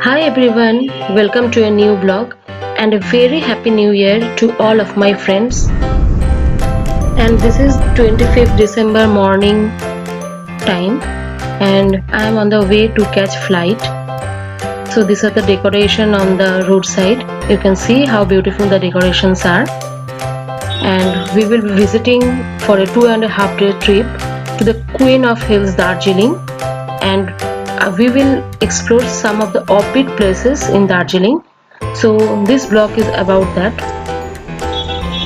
Hi everyone, welcome to a new vlog and a very happy new year to all of my friends. And this is 25th December morning time and I am on the way to catch flight. So these are the decoration on the roadside. You can see how beautiful the decorations are. And we will be visiting for a 2.5 day trip to the Queen of Hills Darjeeling, and we will explore some of the offbeat places in Darjeeling. So this vlog is about that.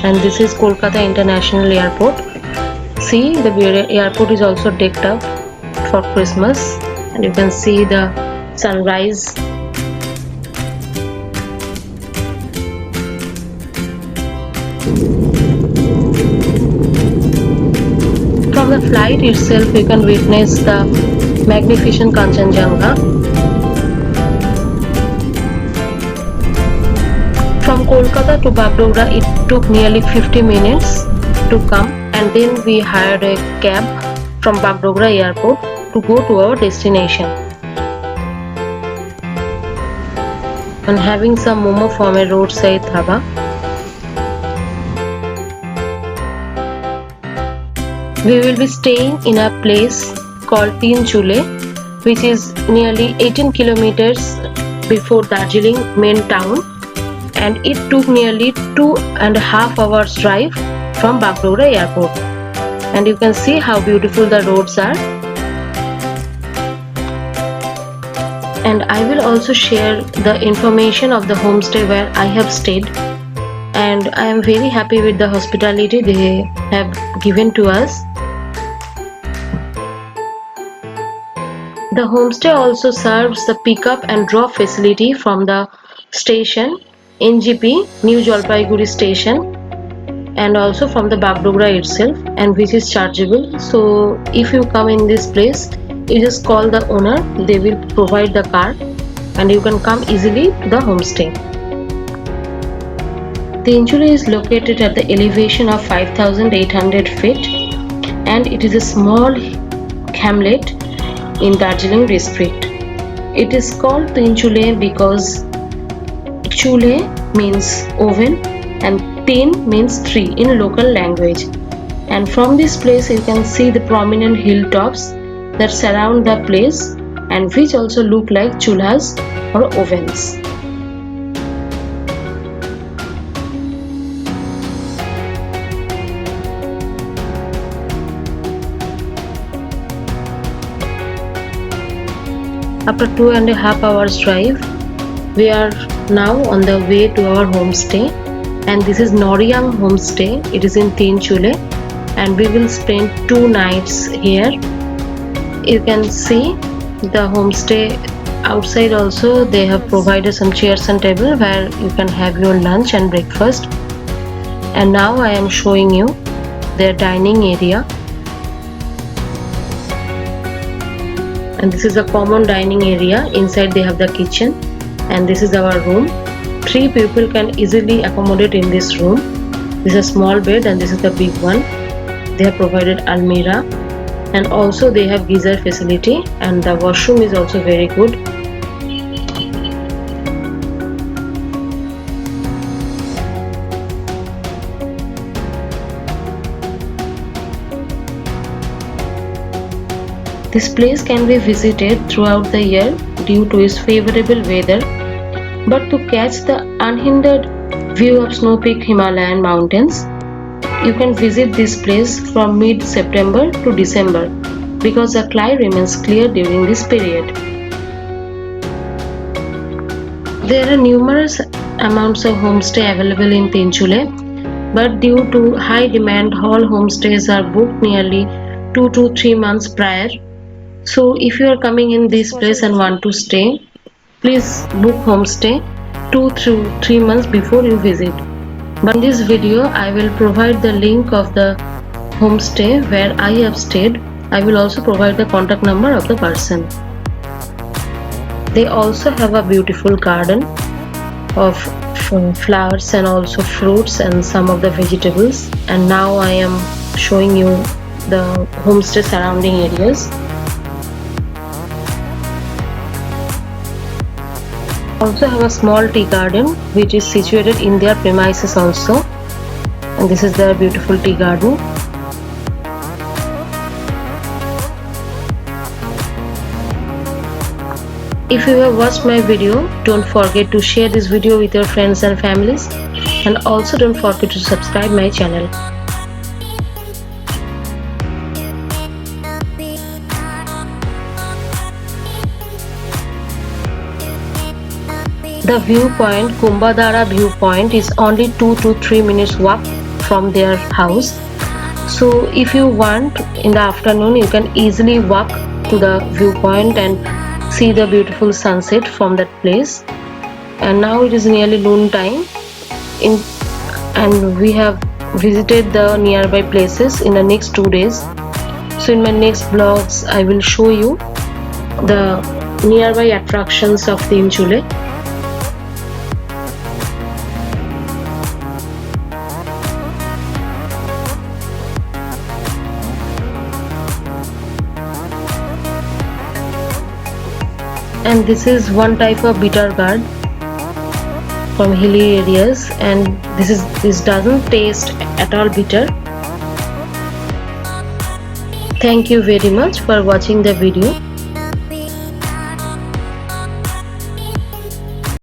And this is Kolkata International Airport. See, the airport is also decked up for Christmas, and you can see the sunrise. From the flight itself, you can witness the magnificent Kanchenjunga. From Kolkata to Bagdogra, it took nearly 50 minutes to come, and then we hired a cab from Bagdogra airport to go to our destination. And having some momo from a roadside dhaba. We will be staying in a place called Teen Chule, which is nearly 18 kilometers before Darjeeling main town, and it took nearly 2.5 hours drive from Bagdogra airport. And you can see how beautiful the roads are. And I will also share the information of the homestay where I have stayed, and I am very happy with the hospitality they have given to us. The homestay also serves the pick-up and drop facility from the station NGP New Jalpaiguri station, and also from the Bagdogra itself, and which is chargeable. So if you come in this place, you just call the owner, they will provide the car and you can come easily to the homestay. Teen Chule is located at the elevation of 5,800 feet, and it is a small hamlet in Darjeeling district. It is called Teen Chule because Chule means oven and Teen means tree in local language. And from this place you can see the prominent hilltops that surround the place and which also look like chulhas or ovens. After 2.5 hours drive, we are now on the way to our homestay, and this is Noriyang homestay. It is in Teen Chule, and we will spend 2 nights here. You can see the homestay outside also. They have provided some chairs and table where you can have your lunch and breakfast. And now I am showing you their dining area. And this is a common dining area. Inside they have the kitchen, and this is our room. 3 people can easily accommodate in this room. This is a small bed and this is the big one. They have provided almirah, and also they have geyser facility, and the washroom is also very good. This place can be visited throughout the year due to its favorable weather, but to catch the unhindered view of snow-peaked Himalayan mountains, you can visit this place from mid-September to December because the sky remains clear during this period. There are numerous amounts of homestay available in Teen Chule, but due to high demand, all homestays are booked nearly 2 to 3 months prior. So if you are coming in this place and want to stay, please book homestay 2 to 3 months before you visit. But in this video I will provide the link of the homestay where I have stayed. I will also provide the contact number of the person. They also have a beautiful garden of flowers and also fruits and some of the vegetables. And now I am showing you the homestay surrounding areas. Also have a small tea garden which is situated in their premises also, and this is their beautiful tea garden. If you have watched my video, don't forget to share this video with your friends and families, and also don't forget to subscribe my channel. The viewpoint, Kumbadara viewpoint, is only 2 to 3 minutes walk from their house. So if you want, in the afternoon you can easily walk to the viewpoint and see the beautiful sunset from that place. And now it is nearly noon time, and we have visited the nearby places in the next 2 days. So in my next vlogs I will show you the nearby attractions of Tinchule. And this is one type of bitter gourd from hilly areas, and this doesn't taste at all bitter. Thank you very much for watching the video.